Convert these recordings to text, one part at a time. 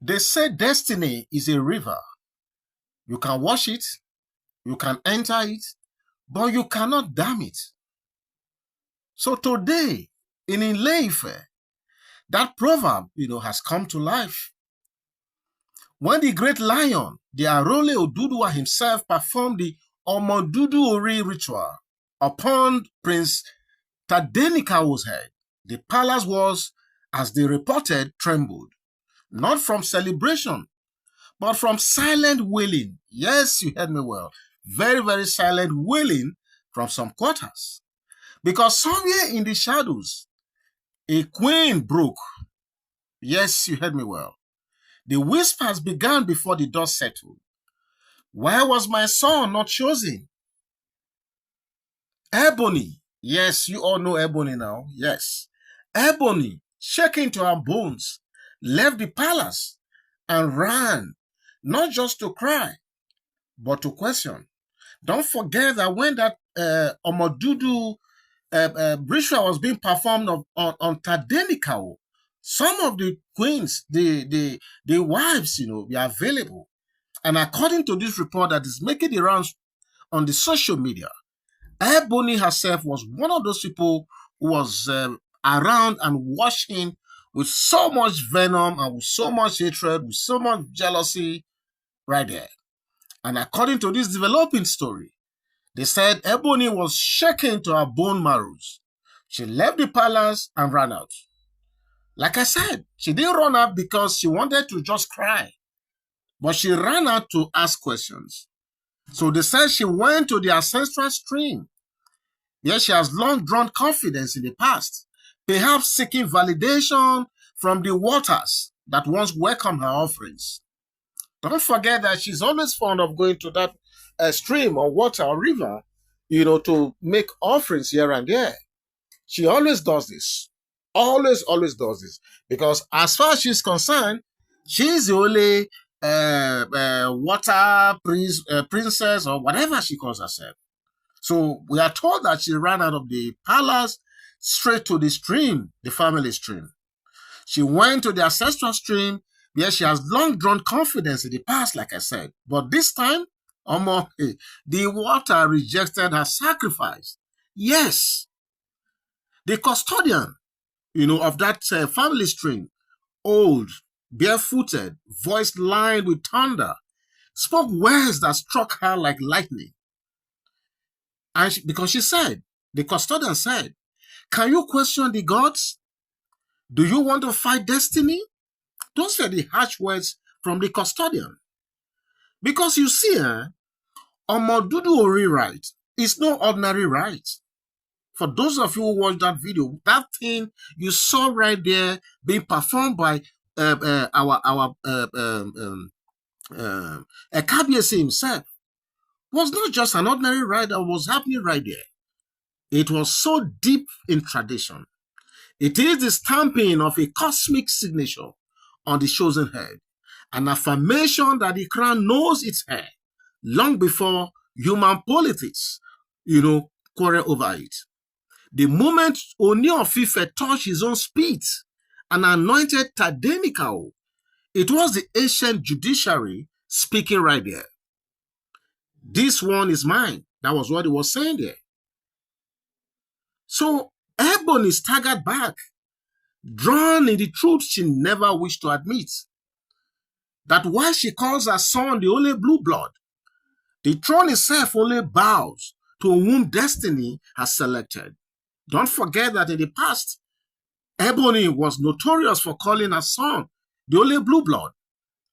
They say destiny is a river. You can wash it, you can enter it, but you cannot dam it. So today, in Imminent Dèafnèss, that proverb, has come to life. When the great lion, the Arole Oduduwa himself, performed the Omodudu Ori ritual upon Prince Tadenikawo's head, the palace walls, as they reported, trembled. Not from celebration, but from silent wailing. Yes, you heard me well. Very, very silent wailing from some quarters. Because somewhere in the shadows, a queen broke. Yes, you heard me well. The whispers began before the dust settled. Why was my son not chosen? Ebony. Yes, you all know Ebony now. Yes. Ebony, shaking to her bones, left the palace and ran, not just to cry, but to question. Don't forget that when that Omodudu ritual was being performed on Tadenikawo, some of the queens, the wives, were available. And according to this report that is making the rounds on the social media, Ebony herself was one of those people who was around and watching with so much venom and with so much hatred, with so much jealousy right there. And according to this developing story, they said Ebony was shaken to her bone marrows. She left the palace and ran out. Like I said, she didn't run out because she wanted to just cry, but she ran out to ask questions. So they said she went to the ancestral stream. Yes, she has long drawn confidence in the past, perhaps seeking validation from the waters that once welcomed her offerings. Don't forget that she's always fond of going to that stream or water or river, to make offerings here and there. She always does this. Always does this. Because as far as she's concerned, she's the only water princess or whatever she calls herself. So we are told that she ran out of the palace straight to the stream, the family stream. She went to the ancestral stream. Yes, she has long drawn confidence in the past, like I said. But this time, the water rejected her sacrifice. Yes. The custodian, of that family stream, old, barefooted, voice lined with thunder, spoke words that struck her like lightning. And because the custodian said, "Can you question the gods? Do you want to fight destiny?" Those were the harsh words from the custodian. Because you see, Omodudu Ori rite is no ordinary rite. For those of you who watched that video, that thing you saw right there being performed by our Ekabiesi himself was not just an ordinary rite that was happening right there. It was so deep in tradition. It is the stamping of a cosmic signature on the chosen head, an affirmation that the crown knows its heir long before human politics, quarrel over it. The moment Ooni Of Ife touched his own speech and anointed Tadenikawo, it was the ancient judiciary speaking right there. This one is mine. That was what he was saying there. So Ebony staggered back, drawn in the truth she never wished to admit. That while she calls her son the only blue blood, the throne itself only bows to whom destiny has selected. Don't forget that in the past, Ebony was notorious for calling her son the only blue blood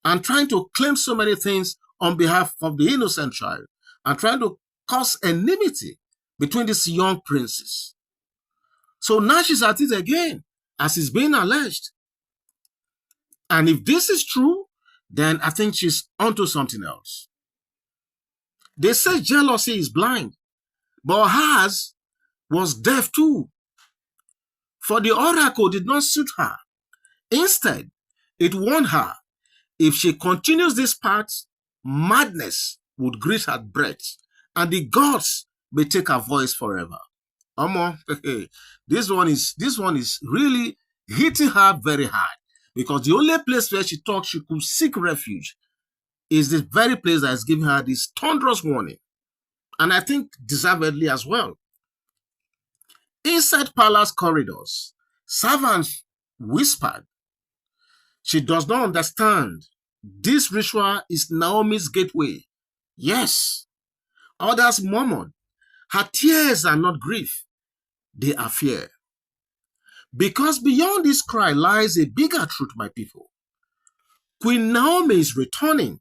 and trying to claim so many things on behalf of the innocent child and trying to cause enmity between these young princes. So now she's at it again, as is being alleged. And if this is true, then I think she's onto something else. They say jealousy is blind, but hers was deaf too. For the oracle did not suit her. Instead, it warned her, if she continues this path, madness would greet her breath, and the gods may take her voice forever. This one is really hitting her very hard, Because the only place where she thought she could seek refuge is the very place that is giving her this thunderous warning. And I think deservedly as well. Inside palace corridors, servants whispered, "She does not understand. This ritual is Naomi's gateway." Yes. Others murmured, "Her tears are not grief, they are fear." Because beyond this cry lies a bigger truth, my people. Queen Naomi is returning.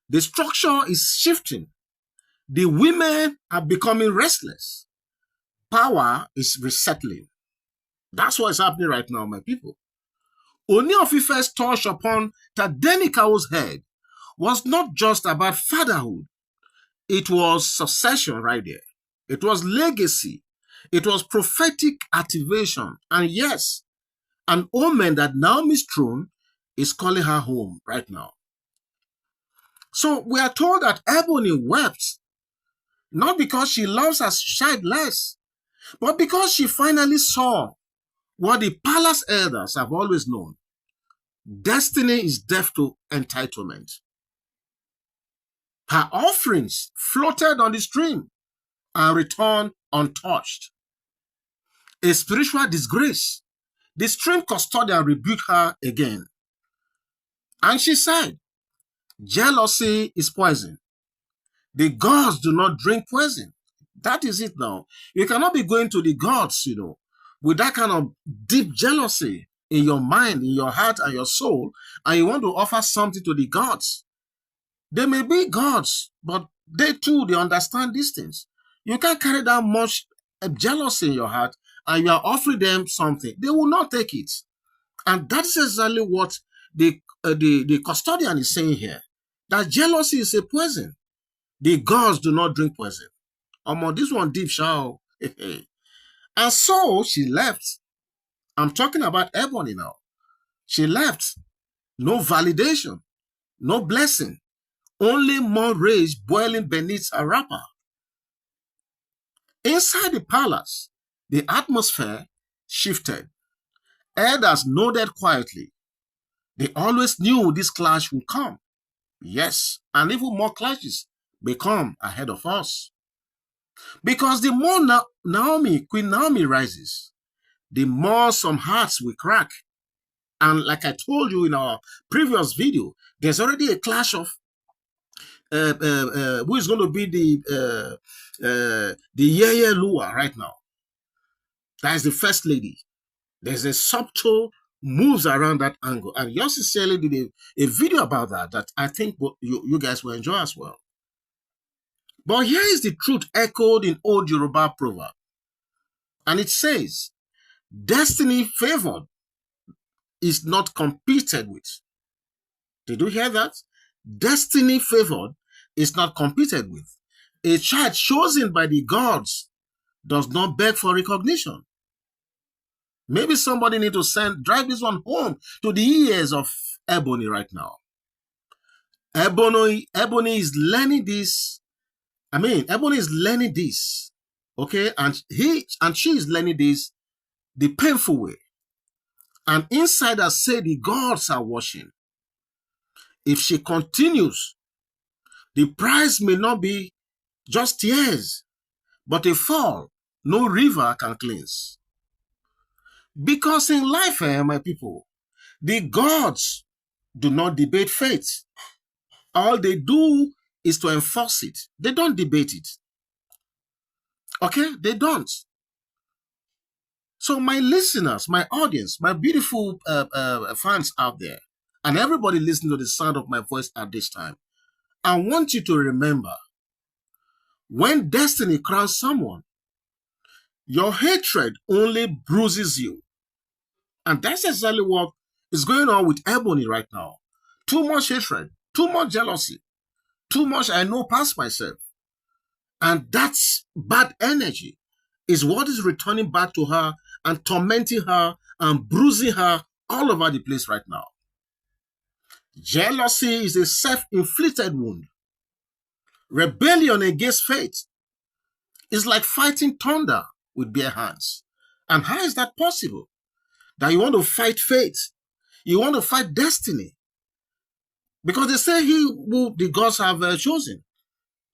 The structure is shifting. The women are becoming restless. Power is resettling. That's what's happening right now, my people. Ooni Of Ife's touch upon Tadenikawo's head was not just about fatherhood. It was succession right there. It was legacy. It was prophetic activation. And yes, an omen that Naomi's throne is calling her home right now. So we are told that Ebony wept, not because she loves her child less, but because she finally saw what the palace elders have always known. Destiny is deaf to entitlement. Her offerings floated on the stream and returned untouched. A spiritual disgrace. The stream custodian rebuked her again. And she said, "Jealousy is poison. The gods do not drink poison." That is it now. You cannot be going to the gods, with that kind of deep jealousy in your mind, in your heart, and your soul, and you want to offer something to the gods. They may be gods, but they too, they understand these things. You can't carry that much jealousy in your heart and you are offering them something. They will not take it. And that is exactly what the custodian is saying here. That jealousy is a poison. The gods do not drink poison. This one deep shall. And so she left. I'm talking about Ebony now. She left. No validation. No blessing. Only more rage boiling beneath a wrapper. Inside the palace, the atmosphere shifted. Elders nodded quietly. They always knew this clash would come. Yes, and even more clashes may come ahead of us. Because the more Queen Naomi rises, the more some hearts will crack. And like I told you in our previous video, there's already a clash of who is going to be the Yeye Lua right now. That is the first lady. There's a subtle moves around that angle. And yours sincerely did a video about that I think you guys will enjoy as well. But here is the truth echoed in old Yoruba proverb. And it says, destiny favored is not competed with. Did you hear that? Destiny favored is not competed with. A child chosen by the gods does not beg for recognition. Maybe somebody need to drive this one home to the ears of Ebony right now. Ebony is learning this. Ebony is learning this. Okay, and she is learning this the painful way. And insiders say the gods are watching. If she continues, the price may not be just tears, but a fall no river can cleanse. Because in life, my people, the gods do not debate fate. All they do is to enforce it. They don't debate it. Okay? They don't. So my listeners, my audience, my beautiful fans out there, and everybody listening to the sound of my voice at this time, I want you to remember, when destiny crowns someone, your hatred only bruises you. And that's exactly what is going on with Ebony right now. Too much hatred, too much jealousy, too much I know past myself. And that's bad energy is what is returning back to her and tormenting her and bruising her all over the place right now. Jealousy is a self-inflicted wound. Rebellion against fate is like fighting thunder with bare hands. And how is that possible? That you want to fight fate? You want to fight destiny. Because they say he who the gods have chosen,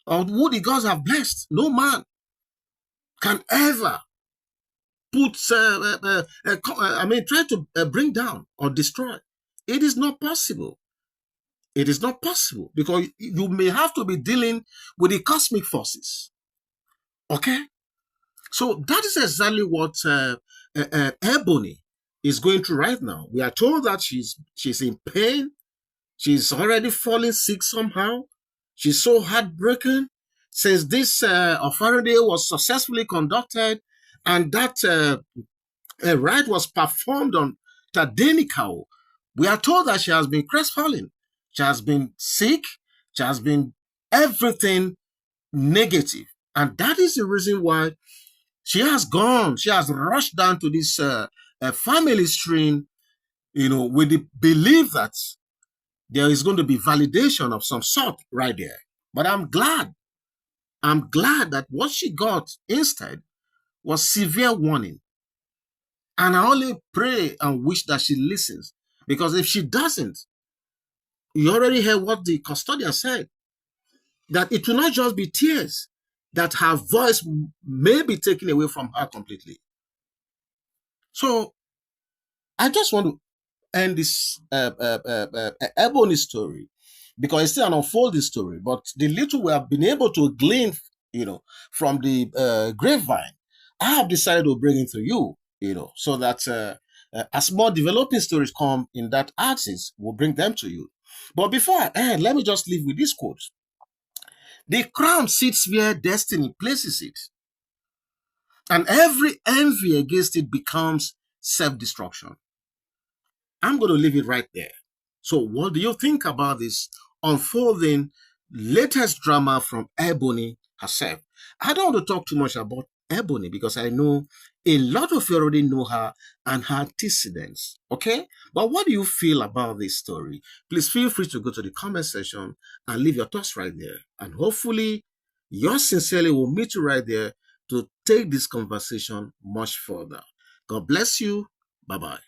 or who the gods have blessed, no man can ever try to bring down or destroy. It is not possible. It is not possible because you may have to be dealing with the cosmic forces. Okay? So that is exactly what Ebony is going through right now. We are told that she's in pain. She's already falling sick somehow. She's so heartbroken since this offering day was successfully conducted and that a rite was performed on Tadenikau. We are told that she has been crestfallen. She has been sick. She has been everything negative. And that is the reason why she has rushed down to this family stream, with the belief that there is going to be validation of some sort right there. But I'm glad that what she got instead was severe warning. And I only pray and wish that she listens. Because if she doesn't, you already heard what the custodian said, that it will not just be tears, that her voice may be taken away from her completely. So I just want to end this Ebony story because it's still an unfolding story. But the little we have been able to glean, from the grapevine, I have decided to bring it to you, so that as more developing stories come in that axis, we'll bring them to you. But before I end, let me just leave with this quote. The crown sits where destiny places it, and every envy against it becomes self-destruction. I'm going to leave it right there. So what do you think about this unfolding latest drama from Ebony herself? I don't want to talk too much about Ebony because I know a lot of you already know her and her antecedents, okay? But what do you feel about this story? Please feel free to go to the comment section and leave your thoughts right there. And hopefully, yours sincerely will meet you right there to take this conversation much further. God bless you. Bye-bye.